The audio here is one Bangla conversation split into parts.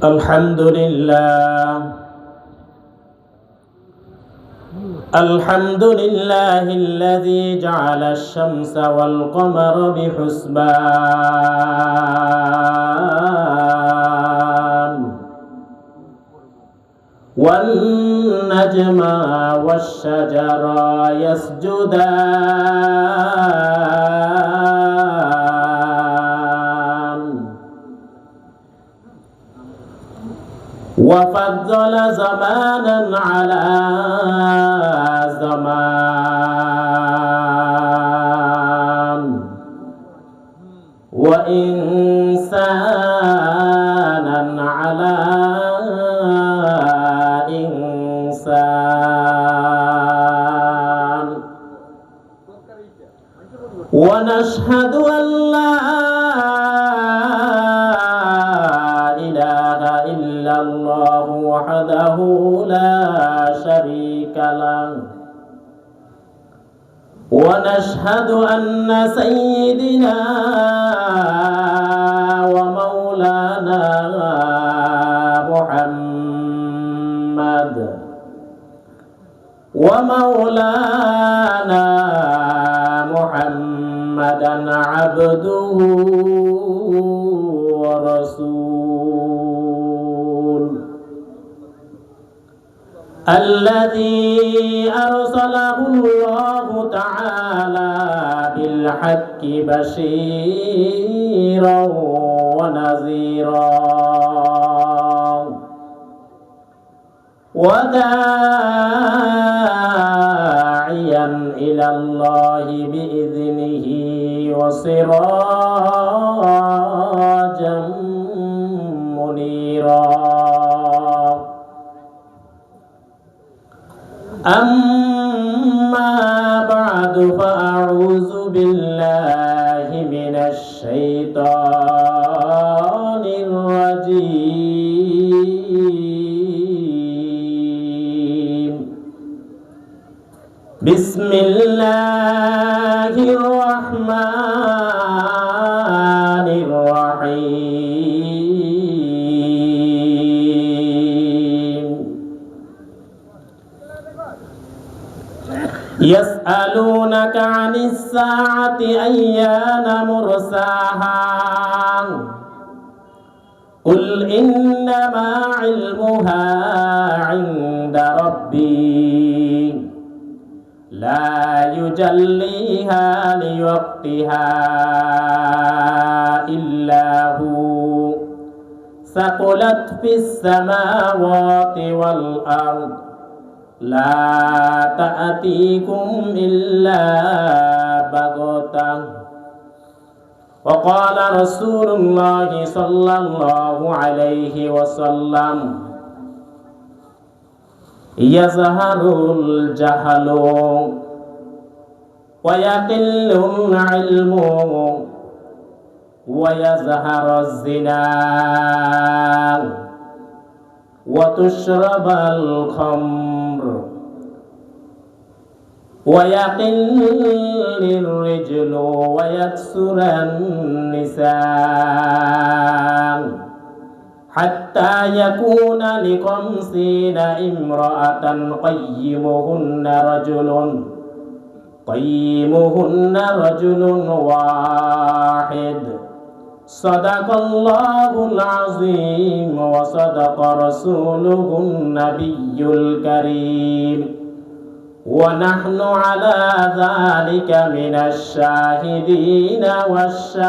الحمد لله الحمد لله الذي جعل الشمس والقمر بحسبان والنجم والشجر يسجدان وفضل زمانا على زمان وإنسانا على إنسان ونشهد أن لا إله إلا الله وحده لا شريك له ونشهد أن سيدنا ومولانا محمدا عبده ورسوله الذي أرسله الله تعالى بالحق بشيرا ونذيرا وداعيا إلى الله بإذنه وسراجا منيرا أما بعد فأعوذ بالله من الشيطان الرجيم بسم الله الرحمن الرحيم يسألونك عن الساعة أيان مرساها قل إنما علمها عند ربي لا يجليها لوقتها إلا هو ثقلت في السماوات والأرض لا تأتيكم إلا بغتة وقال رسول الله صلى الله عليه وسلم يظهر الجهل ويقل العلم ويظهر الزنا وتشرب الخمر ويقل الرجل ويكثر النساء حتى يكون ل50 امرأة قيمهن رجل واحد صدق الله العظيم وصدق رسوله النبي الكريم ونحن على ذلك من الشاهدين والشاكرين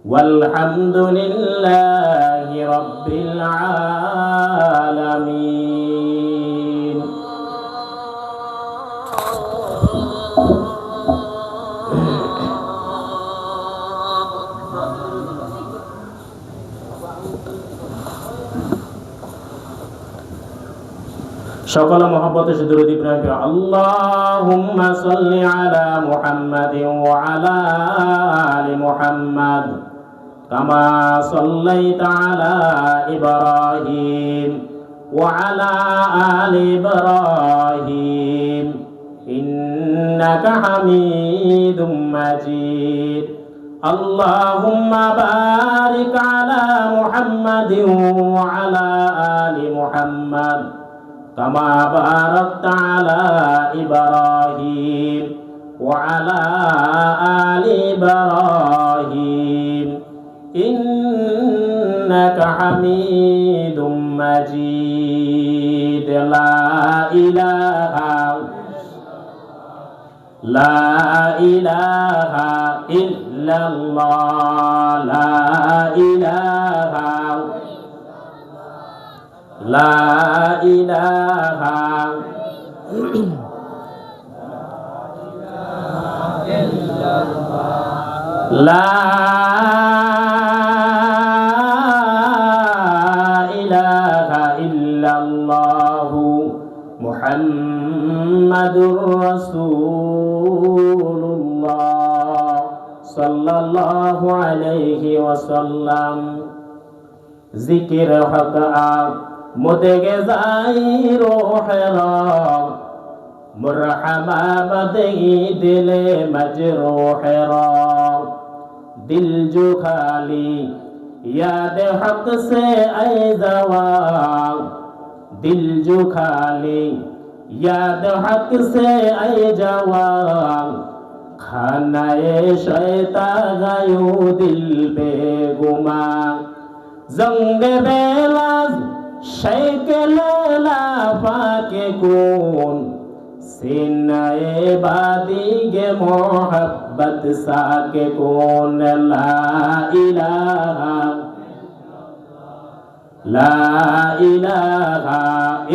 والحمد لله رب العالمين সকল মহব্বতে দরুদ ইব্রাহিম আল্লাহুম্মা সাল্লি আলা মুহাম্মাদিন ওয়া আলা আলি মুহাম্মাদ কামা সাল্লাইতা আলা ইব্রাহিম ওয়া আলা আলি ইব্রাহিম ইন্নাকা হামিদুম মাজিদ। আল্লাহুম্মা বারিক আলা মুহাম্মাদিন ওয়া আলা আলি মুহাম্মাদ কামা বারাকতা আলা ইব্রাহিম ওয়া আলা আলি ইব্রাহিম ইন্নাকা হামিদুম মাজিদ। লা ইলাহা ইল্লাল্লাহ, লা ইলাহা লা ইলাহা ইল্লাল্লাহু মুহাম্মাদুর রাসূলুল্লাহ সাল্লাল্লাহু আলাইহি ওয়াসাল্লাম। জিকির হক আব মুদেগে যাই রোহেরা মুরহামা বদই দিলে মজরূহেরা। दिल जो खाली याद हक से ऐ जवान, दिल जो खाली याद हक से ऐ जवान। खानाए शैता गयो दिल बेगुमान, जंग बेलाज शेख लैला फाके कौन। सीनाए बादी गे मोहब्बत साके कौन। ला इलाहा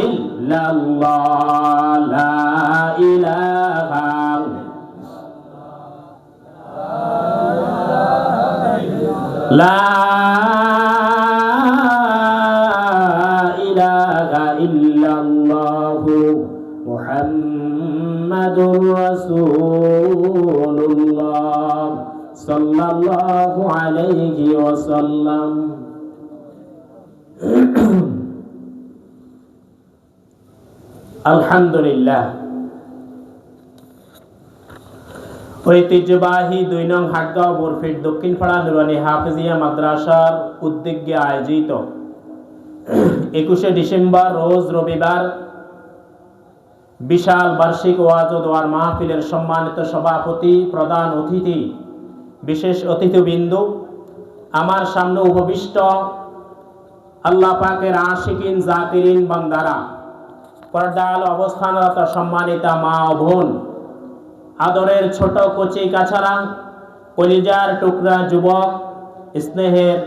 इल्लल्लाह, ला इलाहा ला इलाहा इल्लल्लाहु मुहम्मदुर रासूलुल्लाह सल्लल्लाहु अलैहि वसल्लम। আলহামদুলিল্লাহ। ঐতিহ্যবাহী ২ নং হাটগাঁও বরফির দক্ষিণপাড়া নুরানী হাফেজিয়া মাদ্রাসার উদ্যোগে আয়োজিত ২১শে ডিসেম্বর রোজ রবিবার বিশাল বার্ষিক ওয়াজ ও দোয়ার মাহফিলের সম্মানিত সভাপতি, প্রধান অতিথি, বিশেষ অতিথিবৃন্দ, আমার সামনে উপবিষ্ট আল্লাহ পাকের আশিকিন জাকিরিন বান্দারা, পর্দার অবস্থানরত সম্মানিতা মা ও বোন, আদরের ছোট কচি কাছারা, কলিজার টুকরা যুবক, স্নেহের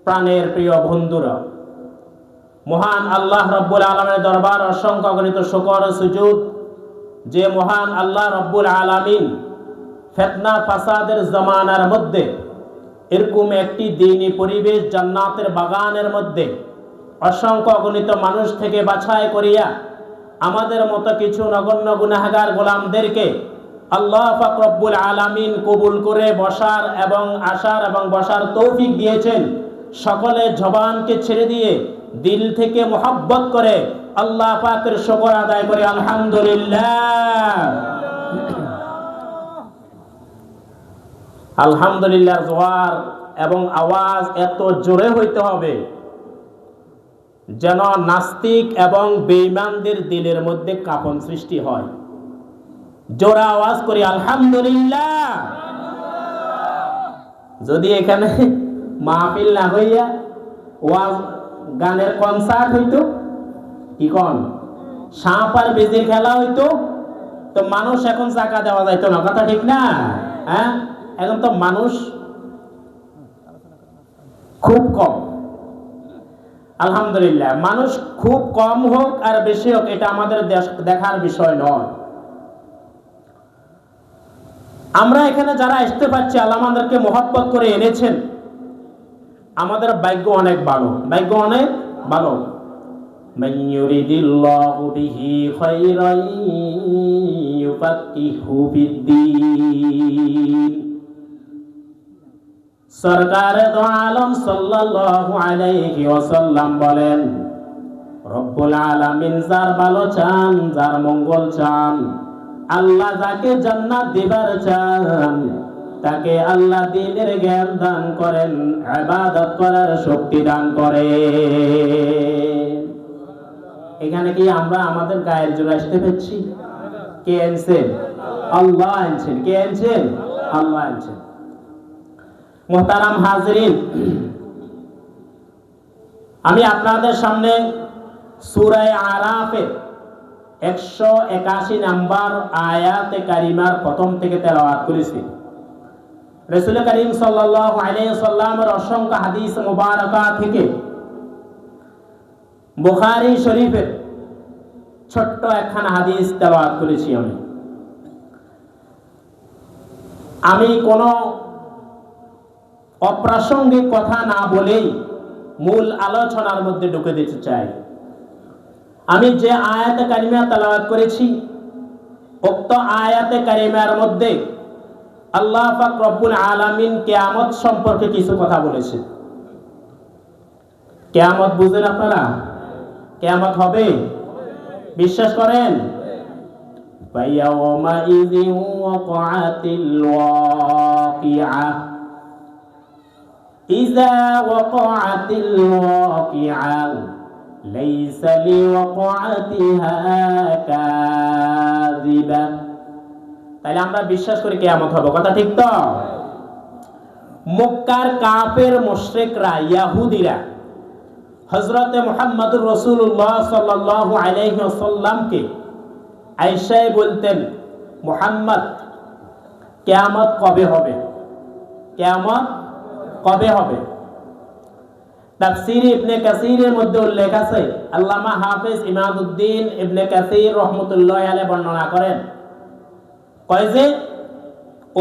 প্রাণের প্রিয় বন্ধুরা, মহান আল্লাহ রব্বুল আলামিনের দরবার অসংখ্য গণিত শুকর ও সুজুদ, যে মহান আল্লাহ রব্বুল আলামিন ফিতনা ফাসাদের জামানার মধ্যে এরকম একটি দ্বীনি পরিবেশ জান্নাতের বাগানের মধ্যে অসংখ্য গণিত মানুষ থেকে বাছাই করিয়া আমাদের মতো কিছু নগণ্য গুনাহগার গোলামদেরকে আল্লাহ পাক রব্বুল আলামিন কবুল করে বসার এবং আসার এবং বসার তৌফিক দিয়েছেন। সকলে জবানকে ছেড়ে দিয়ে দিল থেকে মোহাব্বত করে আল্লাহ পাকের শুকর আদায় করে আলহামদুলিল্লাহ। আলহামদুলিল্লাহ জোয়ার এবং আওয়াজ এত জোরে হইতে হবে যেন নাস্তিক এবং বেঈমানদের দিলের মধ্যে কাঁপন সৃষ্টি হয়। জোরে আওয়াজ করি আলহামদুলিল্লাহ। যদি এখানে মাহফিল না হইয়া ওয়াজ গানের কনসার্ট হইতো, কি কোন সাপ আর বেজির খেলা হইতো, তো মানুষ এখন চাকা দেওয়া যাইতো না, কথা ঠিক না? হ্যাঁ, এখন তো মানুষ খুব কম। আলহামদুলিল্লাহ, মানুষ খুব কম হোক আর বেশি হোক এটা আমাদের দেখার বিষয় নয়। আমরা এখানে যারা আসতে পারছি আল্লাহ আমাদেরকে মহব্বত করে এনেছেন, আমাদের ভাগ্য অনেক ভালো, ভাগ্য অনেক ভালো। মান ইউরিদিল্লাহু বিহি খায়রান ইউফাক্কিহু ফিদ্দীন। সরকারে দো আলম সাল্লাল্লাহু আলাইহি ওয়াসাল্লাম বলেন, রব্বুল আলামিন যার ভালো চান, যার মঙ্গল চান, আল্লাহ যাকে জান্নাত দিবার চান তাকে আল্লাহ দ্বীনের জ্ঞান দান করেন, ইবাদত করার শক্তি দান করেন। এখানে কি আমরা আমাদের গায়ের জোর আসতে পেরেছি? কে আনছেন? আল্লাহ আনছেন। কে আনছেন? আল্লাহ আনছেন। মুহতারাম হাজিরিন, আমি আপনাদের সামনে সূরা আরাফের 181 নম্বর আয়াতে কারিমার প্রথম থেকে তেলাওয়াত করেছি। রাসূল করিম সাল্লাল্লাহু আলাইহি ওয়াসাল্লামের অসংখ্য হাদিস মুবারাকা থেকে বুখারী শরীফের ছোট্ট একখানা হাদিস তেলাওয়াত করেছি। আমি কোনো অপ্রাসঙ্গিক কথা না বলেই মূল আলোচনার মধ্যে ঢুকে দিতে চাই। আমি যে আয়াতে কারিমা তেলাওয়াত করেছি, উক্ত আয়াতে কারিমার মধ্যে আল্লাহ পাক রব্বুল আলামিন কিয়ামত সম্পর্কে কিছু কথা বলেছেন। কিয়ামত বুঝেন আপনারা? কিয়ামত হবে, বিশ্বাস করেন? ফায়াওমা ইযিন ওয়াকাআতিল ওয়াকিআ ইযা ওয়াকাআতিল ওয়াকিআ লাইসা লিওয়াকাআতিহা কাযিবা। তাহলে আমরা বিশ্বাস করি কিয়ামত হবে, কথা ঠিক তো? মক্কার কাফের মুশরিকরা, ইহুদিরা হযরতে মুহাম্মদুর রাসূলুল্লাহ সাল্লাল্লাহু আলাইহি ওয়াসাল্লামকে আয়েশা বলতেন, মুহাম্মদ কিয়ামত কবে হবে? কিয়ামত কবে হবে? তাফসীর ইবনে কাসীরের মধ্যে উল্লেখ আছে, আল্লামা হাফেজ ইমাদউদ্দিন ইবনে কাসীর রাহমাতুল্লাহি আলাইহি বর্ণনা করেন, কয় যে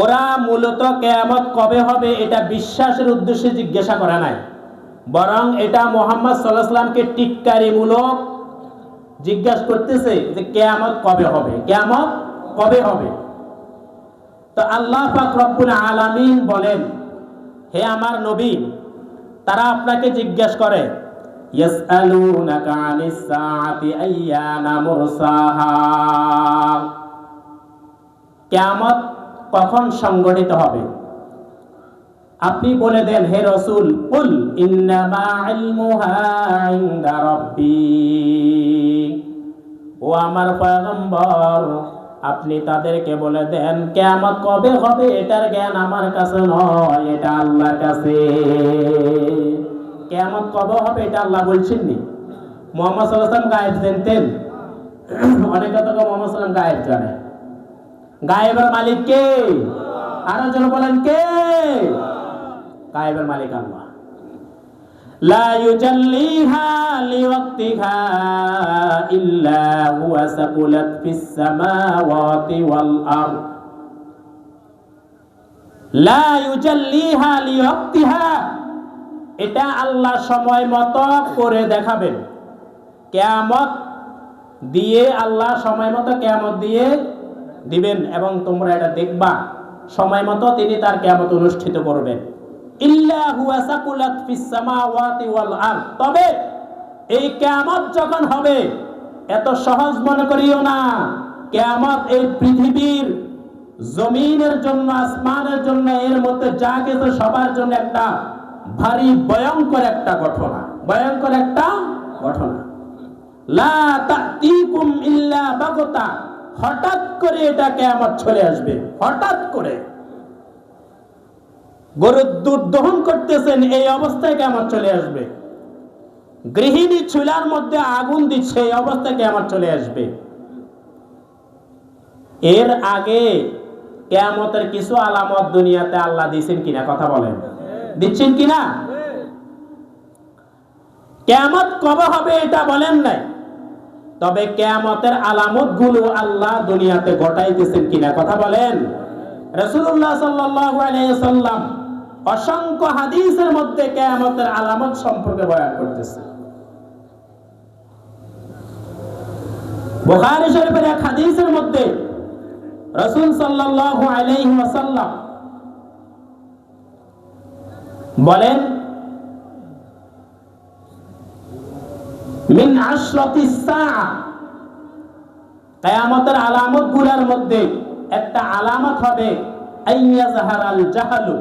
ওরা মূলত কিয়ামত কবে হবে এটা বিশ্বাসের উদ্দেশ্যে জিজ্ঞাসা করে নাই, বরং এটা মুহাম্মদ সাল্লাল্লাহু আলাইহি ওয়াসাল্লামকে টিটকারিমূলক জিজ্ঞাসা করতেছে যে কিয়ামত কবে হবে, কিয়ামত কবে হবে। তো আল্লাহ পাক রব্বুল আলামিন বলেন, হে আমার নবী, তারা আপনাকে জিজ্ঞাসা করে, ইয়াসআলুনাকা আনিস সাআতি আইয়ানা মুরসাহা, কিয়ামত কখন সংঘটিত হবে? আপনি বলে দেন, হে রাসূল, কুল ইন্নামা ইলমুহা ইনদা রাব্বি, ও আমার পয়গম্বর আপনি তাদেরকে বলে দেন কিয়ামত কবে হবে এটার জ্ঞান আমার কাছে নয়, এটা আল্লাহর কাছে। কিয়ামত কবে হবে এটা আল্লাহ বলছেন নি। মুহাম্মদ সাল্লাল্লাহু আলাইহি ওয়াসাল্লাম গায়েব জানতেন? অনেকে তো মুহাম্মদ সাল্লাল্লাহু আলাইহি ওয়াসাল্লাম গায়েব জানে। গায়েবের মালিক কে? আরো জন বলেন কে? গায়েবের মালিক আল্লাহ। লা ইউজাল্লিহা লিওয়াক্তিহা ইল্লা হুয়া সাকুলাত ফিস সামাওয়াতি ওয়াল আরদ। লা ইউজাল্লিহা লিওয়াক্তিহা, এটা আল্লাহ সময় মতো করে দেখাবেন। কিয়ামত দিয়ে আল্লাহ সময় মতো কিয়ামত দিয়ে দিবেন এবং তোমরা এটা দেখবা, সময় মতো তিনি তার কিয়ামত অনুষ্ঠিত করবেন। ইল্লা হুয়া সাকুলাত ফিস সামাওয়াতি ওয়াল আরদ, তবে এই কিয়ামত যখন হবে এত সহজ মনে করিও না। কিয়ামত এই পৃথিবীর জমিনের জন্য, আসমানের জন্য, এর মধ্যে যা কিছু সবার জন্য একটা ভারী ভয়ঙ্কর একটা ঘটনা, ভয়ঙ্কর একটা ঘটনা। লা তাতিকুম ইল্লা বাগতা, হঠাৎ করে এটা কিয়ামত চলে আসবে, হঠাৎ করে। গরুর দুধ দহন করতেছেন, এই অবস্থায় কিয়ামত চলে আসবে। গৃহিণী চুলার মধ্যে আগুন দিচ্ছে, এই অবস্থায় কিয়ামত চলে আসবে। এর আগে কিয়ামতের কিছু আলামত দুনিয়াতে আল্লাহ দিয়েছেন কিনা, কথা বলেন, দিচ্ছেন কিনা? কিয়ামত কবে হবে এটা বলেন নাই, তবে কিয়ামতের আলামত গুলো আল্লাহ দুনিয়াতে ঘটাইতেছেন কিনা, কথা বলেন। রাসূলুল্লাহ সাল্লাল্লাহু আলাইহি ওয়াসাল্লাম অসংখ্য হাদিসের মধ্যে কিয়ামতের আলামত সম্পর্কে বয়ান করতেছে। বুখারী শরীফের এক হাদিসের মধ্যে রাসূল সাল্লাল্লাহু আলাইহি ওয়াসাল্লাম বলেন, মিন আশরাতিস সাআ, কিয়ামতের আলামত গুলার মধ্যে একটা আলামত হবে আইয়া জাহারাল জাহালু।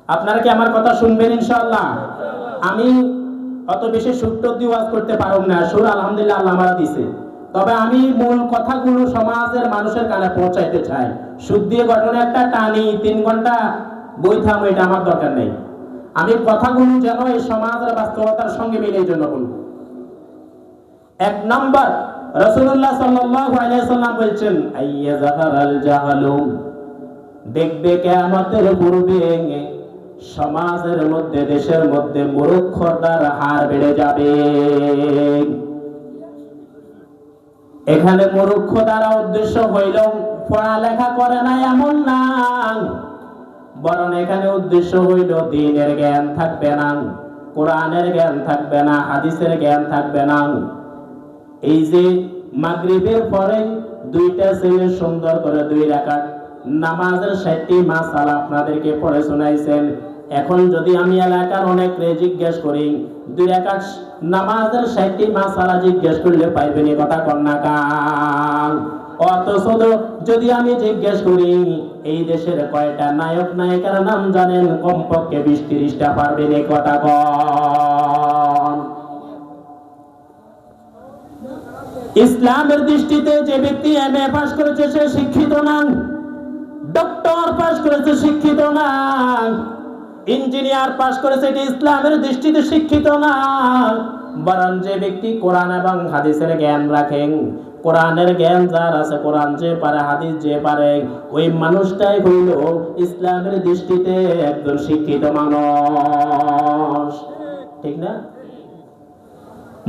আপনারা কি আমার কথা শুনবেন ইনশাআল্লাহ? আমি অত বেশি সুট্ট দিয়ে ওয়াজ করতে পারব না, সুর আলহামদুলিল্লাহ আল্লাহ আমারা দিছে, তবে আমি মূল কথাগুলো সমাজের মানুষের কানে পৌঁছাইতে চাই। সুদ দিয়ে ঘটনা একটা টানি 3 ঘন্টা বই থামো, এটা আমার দরকার নেই। আমি কথাগুলো যেন এই সমাজের বাস্তবতার সঙ্গে মিলে এই জন্য বলবো। 1 নম্বর, রাসূলুল্লাহ সাল্লাল্লাহু আলাইহি ওয়াসাল্লাম বলেছেন আইয়া জাহারাল জাহালু, দেখবে কিয়ামতের পূর্বে সমাজের মধ্যে, দেশের মধ্যে মূর্খতার হার বেড়ে যাবে। এখানে মূর্খ দ্বারা উদ্দেশ্য হইল পড়ালেখা করে না এমন না, বরং এখানে উদ্দেশ্য হইল দ্বীনের জ্ঞান থাকবে না, কোরআনের জ্ঞান থাকবে না, হাদিসের জ্ঞান থাকবে না। এই যে মাগরিবের পরে 2টা ছেলে সুন্দর করে 2 রাকাত নামাজের 60টি মাসালা আপনাদেরকে পড়ে শোনাইছেন। এখন যদি আমি এলাকার অনেকরে জিজ্ঞেস করি 2 রাকাত নামাজের 60টি মাসালা জিজ্ঞেস করলে পাইবেন এই কথা কন্যা কান। অথচ যদি আমি জিজ্ঞেস করি এই দেশের কয়টা নায়ক নায়িকার নাম জানেন, কমপক্ষে 20-30টা পারবেন এই কথা কন। ইসলামের দৃষ্টিতে যে ব্যক্তি এমএ পাস করেছে সে শিক্ষিত না, ডক্টর পাস করেছে শিক্ষিত না, ইঞ্জিনিয়ার পাস করেছে এটি ইসলামের দৃষ্টিতে শিক্ষিত না। বরং যে ব্যক্তি কোরআন এবং হাদিসের জ্ঞান রাখেন, কোরআনের জ্ঞান যার আছে, কোরআন যে পারে, হাদিস যে পারে, ওই মানুষটাই হইল ইসলামের দৃষ্টিতে একজন শিক্ষিত মানুষ। ঠিক না?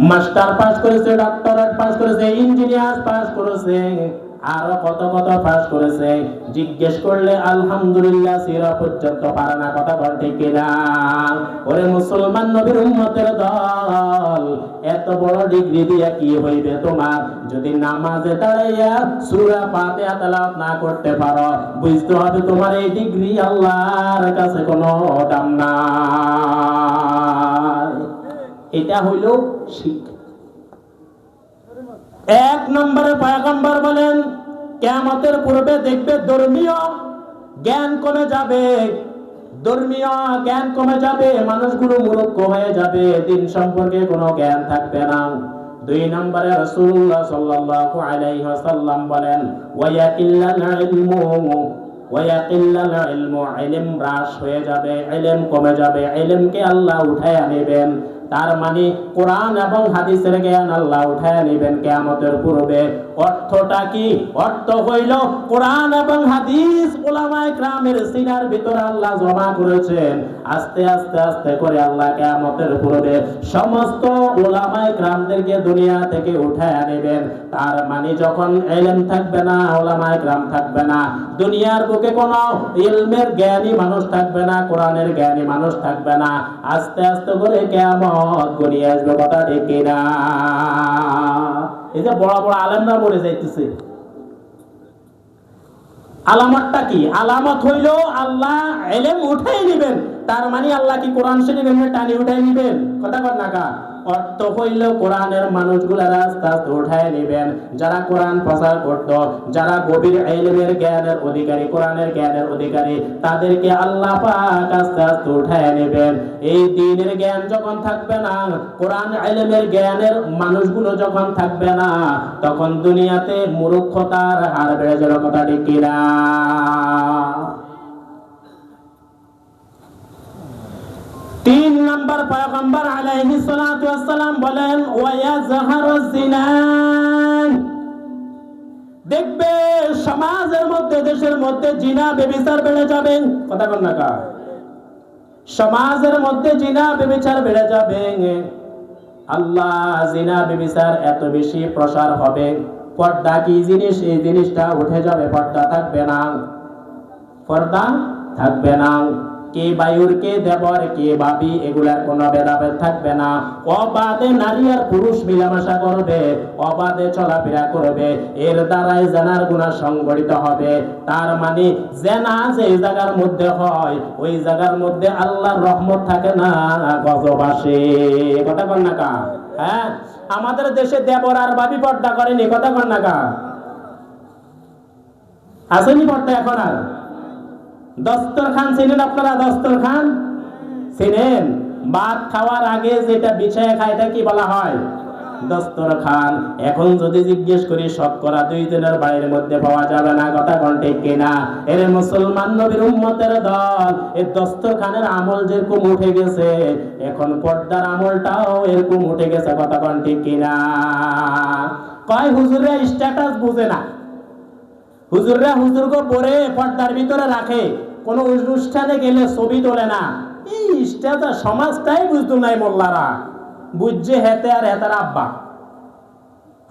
মাস্টার পাস করেছে, ডক্টরেট পাস করেছে, ইঞ্জিনিয়ার পাস করেছে, আরো কত কত পাস করেছে, জিজ্ঞেস করলে আলহামদুলিল্লাহ সিরা পর্যন্ত পারে না। কথা বল ঠিক কিনা? ওরে মুসলমান নবীর উম্মতের দল, এত বড় ডিগ্রি দিয়া কি হইবে তোমার? যদি নামাজে দাঁড়াইয়া সূরা ফাতিহা তেলাওয়াত না করতে পারো, বুঝতে হবে তোমার এই ডিগ্রি আল্লাহর কাছে কোনো দাম নাই। এটা হইল শিক্ষা। 1 নম্বরে পয়গম্বর বলেন কিয়ামতের পূর্বে দেখবে ধর্মীয় জ্ঞান কমে যাবে, ধর্মীয় জ্ঞান কমে যাবে, মানুষগুলো মূর্খ হয়ে যাবে, দিন সম্পর্কে কোনো জ্ঞান থাকবে না। 2 নম্বরে রাসূলুল্লাহ সাল্লাল্লাহু আলাইহি ওয়াসাল্লাম বলেন ওয়ায়াকিল্লাল ইলমু, ইলম হ্রাস হয়ে যাবে, ইলম কমে যাবে, ইলমকে আল্লাহ উঠায় নেবেন। তার মানে কোরআন এবং হাদিসের জ্ঞান আল্লাহ উঠায় নেবেন কিয়ামতের পূর্বে। অর্থটা কি? অর্থ হইল কোরআন এবং হাদিস উলামায়ে কেরামের সিনার ভিতরে আল্লাহ জমা করেছেন। আস্তে আস্তে আস্তে করে আল্লাহ কিয়ামতের পূর্বে সমস্ত উলামায়ে কেরামদেরকে দুনিয়া থেকে উঠায় নেবেন। তার মানে যখন ইলম থাকবে না, উলামায়ে কেরাম থাকবে না, দুনিয়ার বুকে কোনো ইলমের জ্ঞানী মানুষ থাকবে না, কোরআনের জ্ঞানী মানুষ থাকবে না, আস্তে আস্তে করে কিয়ামত গড়িয়ে আসবে। কথা ঠিক কিনা? এই যে বড় বড় আলেমরা মরে যাইতেছে, আলামতটা কি? আলামত হইল আল্লাহ ইলম উঠাই নেবেন। তার মানে আল্লাহ কি কোরআন শরীফ এমনি টানি উঠাই নেবেন? কথা কর না কা? অর্থ হইল কোরআনের মানুষগুলা আস্তে আস্তে উঠায় নেবেন। যারা কোরআন প্রচার করত, যারা গভীর ইলমের জ্ঞানের অধিকারী, কোরআনের জ্ঞানের অধিকারী, তাদেরকে আল্লাহ পাক আস্তে আস্তে উঠায় নেবেন। এই দ্বীনের জ্ঞান যখন থাকবে না, কোরআন ইলমের জ্ঞানের মানুষগুলো যখন থাকবে না, তখন দুনিয়াতে মূর্খতার হার বেড়ে যাবে। কথা ঠিক কিনা? 3 নম্বর পয়গম্বর আলাইহিস সালাতু ওয়াস সালাম বলেন ওয়ায়াজহারুজ জিনা, দেখবে সমাজের মধ্যে, দেশের মধ্যে জিনা ব্যভিচার বেড়ে যাবে। কথা বল না কা? সমাজের মধ্যে জিনা ব্যভিচার বেড়ে যাবে। আল্লাহ জিনা ব্যভিচার এত বেশি প্রসার হবে, পর্দা কি জিনিস এই জিনিসটা উঠে যাবে, পর্দা থাকবে না, পর্দা থাকবে না। কে বায়ুর, কে দেবর, কে বাবি, এগুলার কোনো ভেদাভেদ থাকবে না। অবাধে নারী আর পুরুষ মিলামেশা করবে, অবাধে চলাফেরা করবে, এর দ্বারাই জেনার গুনাহ সংগঠিত হবে। তার মানে জেনা যে জায়গার মধ্যে হয়, ওই জায়গার মধ্যে আল্লাহর রহমত থাকে না, গজব আসে। কথা বল না কা? হ্যাঁ, আমাদের দেশে দেবর আর ভাবি পর্দা করেনি, কথা কন না কা? আসেনি পর্দা এখন আর? দস্তরখান চিনেন আপনারা? দস্তরখান চিনেন? ভাত খাওয়ার আগে যেটা বিছায় খায় এটা কি বলা হয়? দস্তরখান। এখন যদি জিজ্ঞেস করি শতকরা 2 জনের বাড়ির মধ্যে পাওয়া যাবে না, কথা কোন ঠিক কিনা? এর মুসলমান নবীর উম্মতের দল, এই দস্তরখানের আমল যেরকম উঠে গেছে, এখন পর্দার আমলটাও এরকম উঠে গেছে, কথা কোন ঠিক কিনা? কয় হুজুররা স্ট্যাটাস বুঝে না, হুজুররা হুজুরকে পরে পর্দার ভিতরে রাখে, কোন অনুষ্ঠানে গেলে ছবি তোলে না। এই স্ট্যাটাস সমাজটাই বুঝতো নাই মোল্লারা, বুঝছে হেতে আর হেতার আব্বা,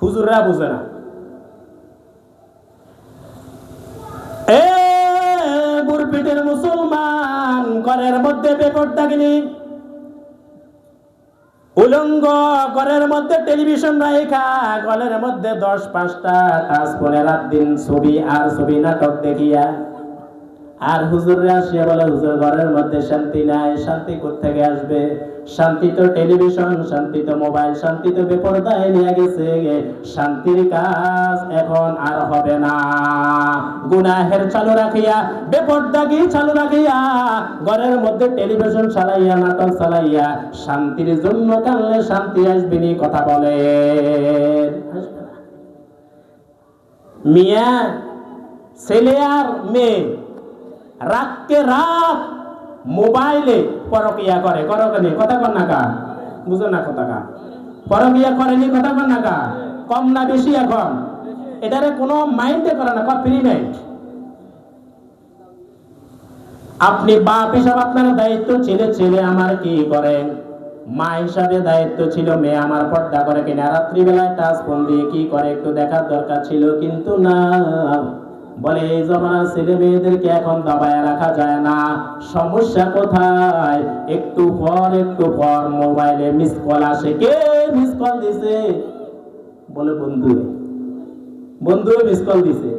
হুজুররা বুঝে না। এ বুড়পিটের মুসলমান, ঘরের মধ্যে বেপরদাগিনী উলঙ্গ, ঘরের মধ্যে টেলিভিশন রাখা, ঘরের মধ্যে 10-5টা টাচ ফোনে রাত দিন ছবি আর ছবি নাটক দেখিয়া, আর হুজুররা আসিয়া বলে হুজুর ঘরের মধ্যে শান্তি নাই। শান্তি কোত্থেকে আসবে? শান্তি তো টেলিভিশন, শান্তি তো মোবাইল, শান্তি তো বেপরদায় নিয়ে গেছে। শান্তির কাজ এখন আর হবে না। গুনাহের চালু রাখিয়া, বেপরদাগি চালু রাখিয়া, ঘরের মধ্যে টেলিভিশন চালাইয়া, নাটক চালাইয়া, শান্তির জন্য কানলে শান্তি আসবে নি, কথা বলে? মিয়া ছেলে আর মেয়ে রাতকে রাত মোবাইলে পরকিয়া করে, করনি, কথা কন না কা? বুঝো না কথা কা? পরকিয়া করেনি, কথা কন না কা? কম না বেশি এখন? এটারে কোনো মাইন্ডে করে না, ফ্রি মাইন্ড। আপনি বাপ হিসাবে আপনার দায়িত্ব ছিল ছেলে আমার কি করে, মা হিসাবে দায়িত্ব ছিল মেয়ে আমার পর্দা করে কিনা, রাত্রিবেলায় টাচ ফোন দিয়ে কি করে একটু দেখার দরকার ছিল, কিন্তু না। বলে এই জমানার ছেলে মেয়েদেরকে এখন দাবায় রাখা যায় না। সমস্যা কোথায়? একটু পর মোবাইলে মিস কল আসে। কে মিস কল দিছে? বলে বন্ধু মিস কল দিছে।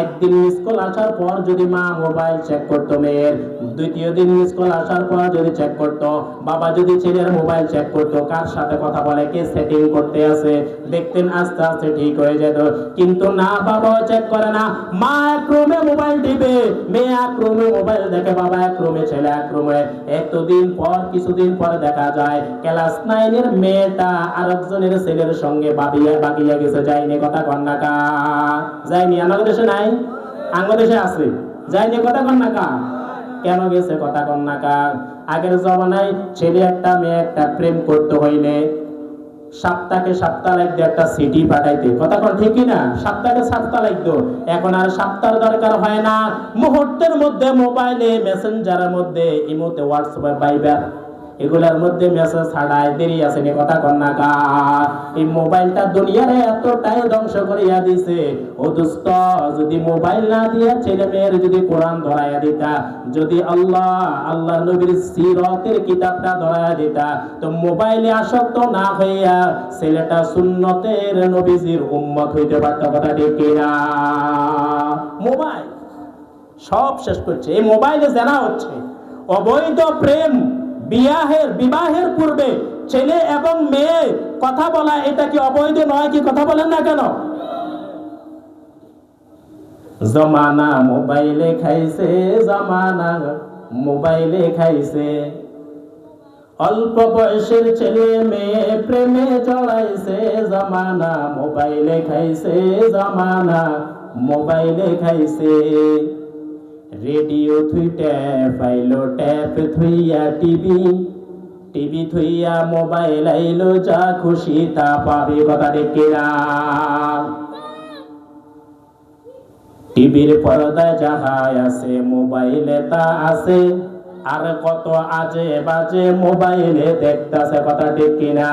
একদিন মিস কল আসার পর যদি মা মোবাইল চেক করতো মেয়ের, দ্বিতীয় দিন মিস কল আসার পর যদি চেক করতো, বাবা যদি ছেলের মোবাইল চেক করতো, কার সাথে কথা বলে, কে সেটিং করতে আছে, দেখতেন আস্তে আস্তে ঠিক হয়ে যেত। কিন্তু না, বাবাও চেক করে না। মা এক রুমে মোবাইল টিপে, মেয়ে এক রুমে মোবাইল দেখে, বাবা এক রুমে, ছেলে এক রুমে। কিছুদিন পরে দেখা যায় ক্লাস 9 এর মেয়েটা আরেকজনের ছেলের সঙ্গে বাগিয়া গেছে। যায়নি, কথা কন না কা? যায়নি? আমাদের দেশে নাই, আমাদের দেশে আছে। যায়নি, কথা কন না কা? কেন গেছে, কথা কন না কা? আগের জমানায় ছেলে একটা মেয়ে একটা প্রেম করতে হইলে সপ্তাহ লাগতো একটা সিটি পাঠাইতে, কথা কন ঠিক না? সপ্তাহ লাগতো। এখন আর সপ্তাহ দরকার হয় না, মুহূর্তের মধ্যে মোবাইলে, মেসেঞ্জারের মধ্যে, ইমোতে, হোয়াটসঅ্যাপে, ভাইবার, এগুলার মধ্যে মেসেজ ছাড়ায় দেরি আছে নি, কথা কন না কা? এই মোবাইলটা দুনিয়ারে এতটাই ধ্বংস করিয়া দিছে। ও দোস্ত, যদি মোবাইল না দিয়া ছেলে মেয়ের যদি কোরআন ধরাইয়া দিতা, যদি আল্লাহ নবীর সিরাতের কিতাবটা ধরাইয়া দিতা, তো মোবাইলে আসক্ত না হইয়া ছেলেটা সুন্নতের নবীজির উম্মত হইতে পারত, কথা ঠিক কিনা? মোবাইল সব শেষ করছে। এই মোবাইলে জানা হচ্ছে অবৈধ প্রেম, বিবাহের পূর্বে ছেলে এবং মেয়ে কথা বলা, এটা কি অবৈধ নয়? কি কথা বলেন না কেন? জমানা মোবাইলে খাইছে, জমানা মোবাইলে খাইছে। অল্প বয়সের ছেলে মেয়ে প্রেমে জড়াইছে, জমানা মোবাইলে খাইছে, জমানা মোবাইলে খাইছে। রেডিও থুই ট্যাপ আইলো, ট্যাপ থুইয়া টিভি থুইয়া মোবাইল আইলো, যা খুশি তা পাবে, কথা দেখিরা। টিভির পর্দায় যাহা আছে মোবাইলে তা আছে, আর কত আজে বাজে মোবাইলে দেখতাছে, কথা ঠিক কিনা?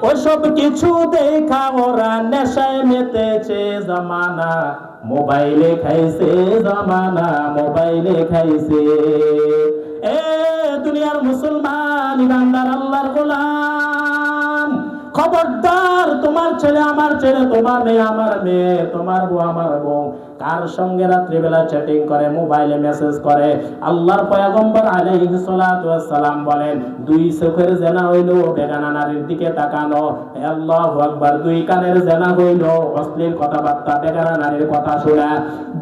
ওসব কিছু দেখা ওরা নেশায় মেতেছে, জমানা মোবাইলে খাইছে, জমানা মোবাইলে খাইছে। এ দুনিয়ার মুসলমান, ইমানদার, আল্লাহর গোলাম, খবরদার! তোমার ছেলে আমার ছেলে, তোমার মেয়ে আমার মেয়ে, তোমার বউ আমার বউ, কার সঙ্গে রাত্রিবেলা চ্যাটিং করে, মোবাইলে মেসেজ করে। আল্লাহর পয়গম্বর আলাইহিস সালাতু ওয়াস সালাম বলেন, দুই চোখের জেনা হইল বেগানা নারীর দিকে তাকানো, আল্লাহু আকবার। দুই কানের জেনা হইল অশ্লীল কথাবার্তা, বেগানা নারীর কথা শোনা।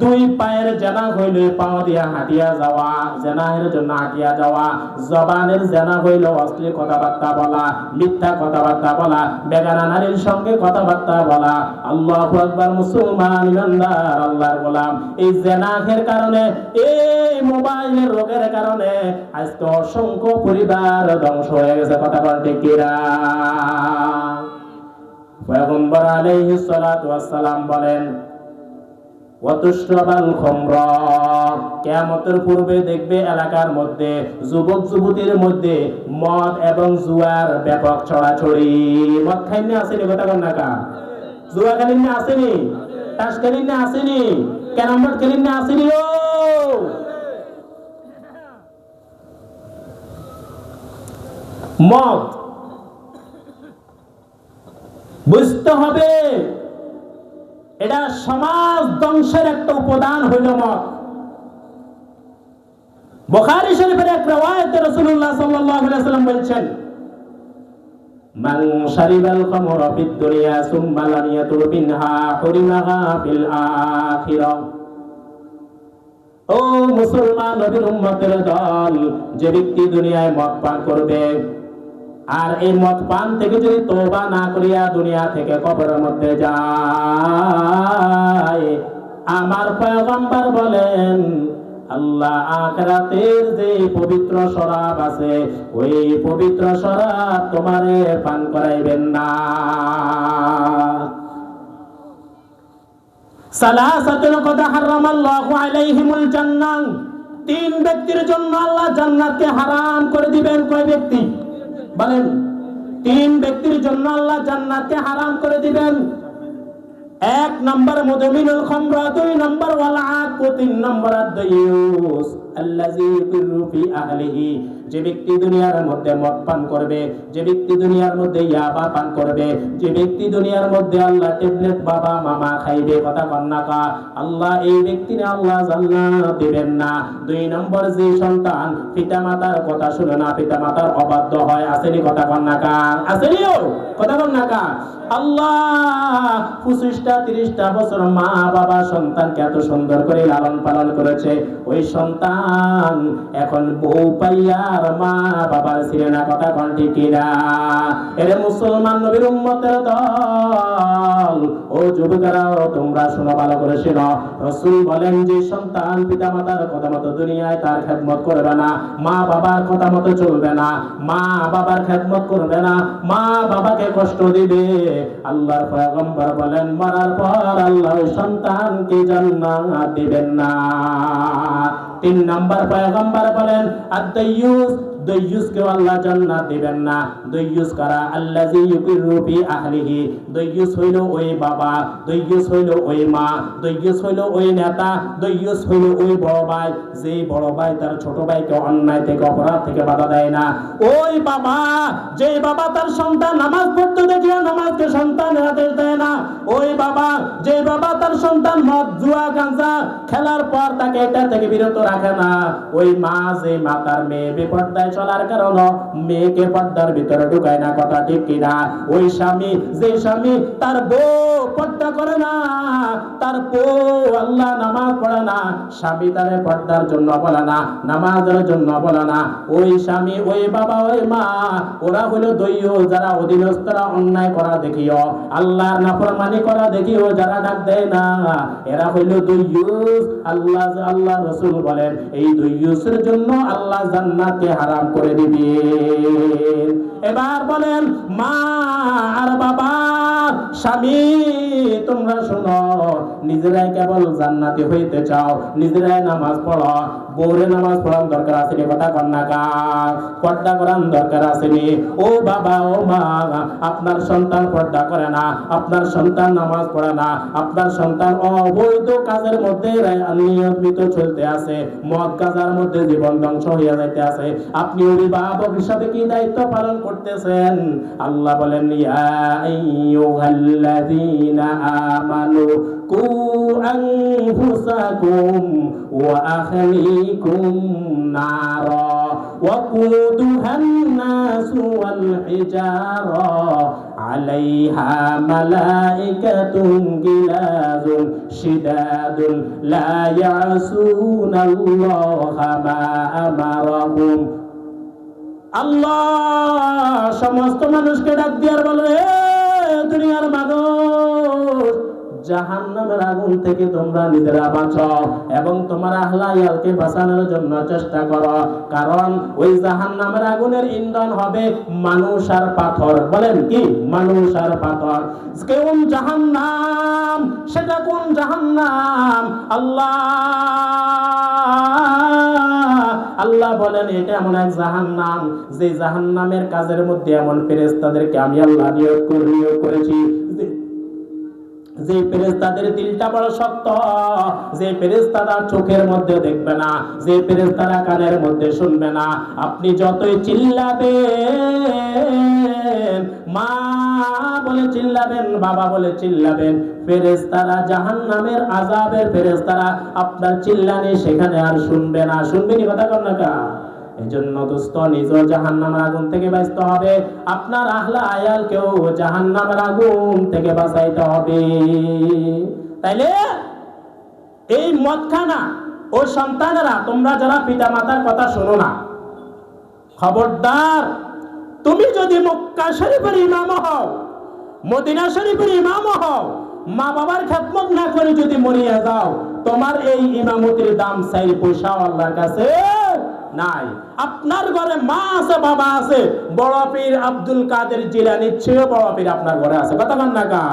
দুই পায়ের জেনা হইল পাও দিয়া হাঁটিয়া যাওয়া, জেনাহের জন্য হাঁটিয়া যাওয়া। জবানের জেনা হইল অশ্লীল কথাবার্তা বলা, মিথ্যা কথাবার্তা বলা, বেগানা নারীর সঙ্গে কথাবার্তা বলা। আল্লাহু আকবার। মুসলমান ইমানদার আল্লাহর গোলাম, এই জেনাহের কারণে, এই মোবাইলের রোগের কারণে আজকে অসংখ্য পরিবার ধ্বংস হয়ে গেছে। কথা বল ঠিক কিনা? পয়গম্বর আলাইহিস সালাতু ওয়াস সালাম বলেন, ওয়াতুশরাবাল খামরা, কিয়ামতের পূর্বে দেখবে এলাকার মধ্যে যুবক যুবতীর মধ্যে মদ এবং জুয়ার ব্যাপক ছড়াছড়ি। মদ খাইনি আসেনি? কথা বল না কা? জুয়া খেলিনি আসেনি? তাস খেলিনি আসেনি? ক্যারাম বোর্ড খেলিনি আসেনি? ও মদ বুঝতে হবে, এটা সমাজ ধ্বংসের একটা উপাদান হইল মদ। বুখারী শরীফের এক riwayate রাসূলুল্লাহ সাল্লাল্লাহু আলাইহি ওয়াসাল্লাম বলেছেন, মান শারিবাল খামরা ফিদ দুনিয়া সুম্মা লাম ইয়াতুব মিনহা হুরিমাহা ফিল আখিরাহ। ও মুসলমান নবীর উম্মতের দল, যে ব্যক্তি দুনিয়ায় মদ পান করবে আর এই মদ পান থেকে যদি তওবা না করিয়া দুনিয়া থেকে কবরের মধ্যে যায়, আমার পয়গম্বর বলেন আল্লাহ আখিরাতের যে পবিত্র শরাব আছে, ওই পবিত্র শরাব তোমারে পান করাইবেন না। সালাসাতুন কদ হারামাল্লাহু আলাইহিমুল জান্নাহ, তিন ব্যক্তির জন্য আল্লাহ জান্নাতকে হারাম করে দিবেন। কয় ব্যক্তি বলেন? তিন ব্যক্তির জন্য আল্লাহ জান্নাতকে হারাম করে দিবেন। এক নম্বর মুদমিনুল খামরা, দুই নম্বর ওয়াল আক, তিন নম্বর আদ-দায়ুস আল্লাযী ইউকিরু ফি আহলিহি, যে ব্যক্তি দুনিয়ার মধ্যে মদ পান করবে, যে ব্যক্তি দুনিয়ার মধ্যে ইয়াবা পান করবে, যে ব্যক্তি দুনিয়ার মধ্যে আল্লাহ ট্যাবলেট বাবা মামা খাইবে। কথা কন্নাকা, আল্লাহ এই ব্যক্তিকে আল্লাহ জান্নাত দিবেন না। দুই নম্বর, যে সন্তান পিতামাতার কথা শুনে না, পিতামাতার অবাধ্য হয়। আসেনি? কথা কন্নাকা আসেনি? কথা কন্নাকা। আল্লাহ 25টা 30টা বছর মা বাবা সন্তানকে এত সুন্দর করে লালন পালন করেছে, ওই সন্তান এখন বউ পাইয়ার মা বাবার ছিলেন না। কথা কোন ঠিক কিনা? এরে মুসলমান নবীর উম্মতের দল, ও যুবকেরাও তোমরা শোনো, ভালো করে শোনো। রাসূল বলেন, যে সন্তান পিতা মাতার কথা মতো দুনিয়ায় তার খেদমত করবে না, মা বাবার কথা মতো চলবে না, মা বাবার খেদমত করবে না, মা বাবাকে কষ্ট দিবে, আল্লাহর পয়গম্বর বলেন মরার পর আল্লাহ ওই সন্তানকে জান্নাত দিবেন না। তিন নাম্বার পয়গম্বর বলেন আদ-দায়ুস, দায়ুসকে আল্লাহ জান্নাত দিবেন না। দায়ুস কারা? আল্লাযী ইউকিরু ফি আহলিহি, দায়ুস হইল ওই বাবা, দায়ুস হইল ওই মা, দায়ুস হইল ওই নেতা, দায়ুস হইল ওই বড় ভাই, যে বড় ভাই তার ছোট ভাইকে অন্যায় থেকে অপরাধ থেকে বাধা দেয় না। ওই বাবা, যে বাবা তার সন্তান নামাজ পড়তে দেখিয়া নামাজকে সন্তানের আদেশ দেয় না। ওই বাবা, যে বাবা তার সন্তান মদ জুয়া গাঁজা খেলার পর তাকে এটা থেকে বিরত রাখে না। ওই মা, যে মা তার মেয়ে বেপর্দায় চলার কারণে মেয়েকে পর্দার ভিতরে ঢুকায় না। কথা ঠিক কিনা? ওই স্বামী, যে স্বামী তার বউ পর্দা করে না, তার বউ আল্লাহ নামাজ পড়ে না, স্বামী তারে পর্দার জন্য বলে না, নামাজের জন্য বলে না, ওই স্বামী, ওই বাবা, ওই মা, ওরা হলো দৈয়ুস, যারা অধীনস্থরা অন্যায় করা দেখিও, আল্লাহর নাফরমানি করা দেখিও যারা ডাক দেয় না, এরা হইল দৈয়ুস। আল্লাহ রাসূল বলেন এই দৈয়ুসের জন্য আল্লাহ জান্নাতকে হারাম করে দিবেন। এবার বলেন মা আর বাবা, স্বামী, তোমরা শোনো, নিজেরাই কেবল জান্নাতি হইতে চাও, নিজেরাই নামাজ পড়ো, বউরে নামাজ পড়ার দরকার আছে? কথা কন্যাকা পর্দা করার দরকার আসেনি? ও বাবা, ও মা, আপনার সন্তান পর্দা করে না, আপনার সন্তান নামাজ পড়ে না, আপনার সন্তান অবৈধ কাজের মধ্যে নিয়মিত চলতে আছে, মদ গাঁজার মধ্যে জীবন ধ্বংস হইয়া যাইতে আছে, আপনি অভিভাবক হিসাবে কি দায়িত্ব পালন করতেছেন? আল্লাহ বলেন ইয়া আইয়ুহাল আইয়ুহাল্লাযীনা আমানু কু আনফুসাকুম ওয়া আহলিকুম নারা ওয়াকুদুহান নাসু ওয়াল হিজারা আলাইহা মালাইকাতুন গিলাযুন শিদাদুন লা ইয়াসুনাল্লাহা মা আমারাহুম। আল্লাহ সমস্ত মানুষকে ডাক দিয়ে বলে, হে দুনিয়ার মানুষ, জাহান্নামের আগুন থেকে তোমরা নিজেরা বাঁচাও এবং তোমার আহলে ইয়ালকে বাঁচানোর জন্য চেষ্টা করো, কারণ ওই জাহান্নামের আগুনের ইন্ধন হবে মানুষ আর পাথর। বলেন কি? মানুষ আর পাথর। কোন জাহান্নাম? সেটা কোন জাহান্নাম? আল্লাহ বলেন এটা এমন এক জাহান্নাম যে জাহান্নামের কাজের মধ্যে এমন ফেরেশতাদেরকে আমি আল্লাহ নিয়োগ করেছি, যে ফেরেশতাদের দিলটা বড় শক্ত, যে ফেরেশতারা চোখের মধ্যে দেখবে না, যে ফেরেশতারা কানের মধ্যে শুনবে না। আপনি যতই চিল্লাবেন, মা বলে চিল্লাবেন, বাবা বলে চিল্লাবেন, ফেরেশতারা জাহান্নামের আযাবের ফেরেশতারা আপনার চিল্লানি সেখানে আর শুনবে না। শুনবেনি কথা কন না কা? এজন্য দোস্ত, নিজেও জাহান্নামের আগুন থেকে বাঁচতে হবে, আপনার আহলে আয়ালকেও জাহান্নামের আগুন থেকে বাঁচাইতে হবে। তাইলে এই মদখানা ও সন্তানেরা, তোমরা যারা পিতা মাতার কথা শোনো না, খবরদার, তুমি যদি মক্কা শরীফের ইমাম হও, মদিনা শরীফের ইমাম হও, মা বাবার খেদমত না করে যদি মরিয়া যাও, তোমার এই ইমামতির দাম 4 পয়সাও আল্লাহর কাছে নাই। আপনার ঘরে মা আছে, বাবা আছে, বড় পীর আব্দুল কাদের জিলানীর চেয়ে বড় পীর আপনার ঘরে আছে। কথা বল না কা?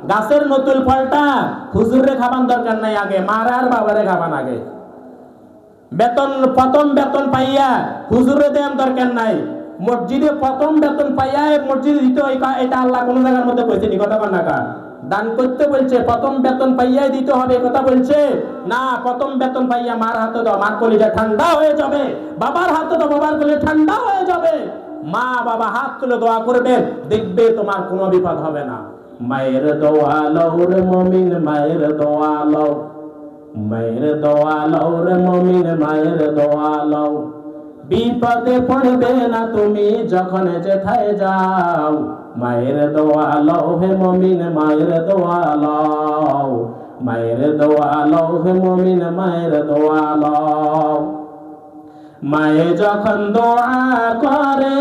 গাছের নতুন ফলটা হুজুরে খাবার দরকার নাই, আগে মারা আর বাবারে খাবান আগে। প্রথম বেতন পাইয়া হুজুরে দেন দরকার নাই, মসজিদে প্রথম বেতন পাইয়া মসজিদে দিতে হয়, এটা আল্লাহ কোন জায়গার মধ্যে কইছে নি? কথা বল না কা? দান করতে বলছে প্রথম বেতন পাইয়াই দিতে হবে, কথা বলছে না। প্রথম বেতন পাইয়া মার হাতে দাও, মার কলিজা ঠান্ডা হয়ে যাবে। বাবার হাতে দাও, বাবার কলিজা ঠান্ডা হয়ে যাবে। মা বাবা হাত তুলে দোয়া করবে, দেখবে তোমার কোনো বিপদ হবে না। মায়ের দোয়া লও রে মুমিন, মায়ের দোয়া লও, মায়ের দোয়া লও রে মুমিন, মায়ের দোয়া লও। বিপদে পড়বে না তুমি যখন যেথায় যাও, মায়ের দোয়া লও হে মুমিন, মায়ের দোয়া লও, মায়ের দোয়া লও হে মুমিন, মায়ের দোয়া লও। মায়ে যখন দোয়া করে,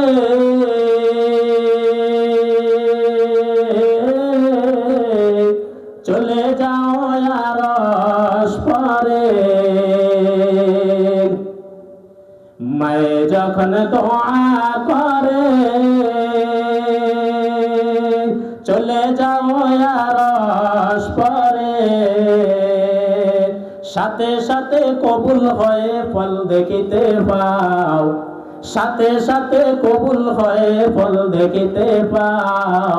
চলে যাও আরশ পারে। মায়ে যখন দোয়া করে, চলে যাও আরশ পারে। সাথে সাথে কবুল হয়ে ফল দেখিতে পাও, সাথে সাথে কবুল হয়ে ফল দেখিতে পাও।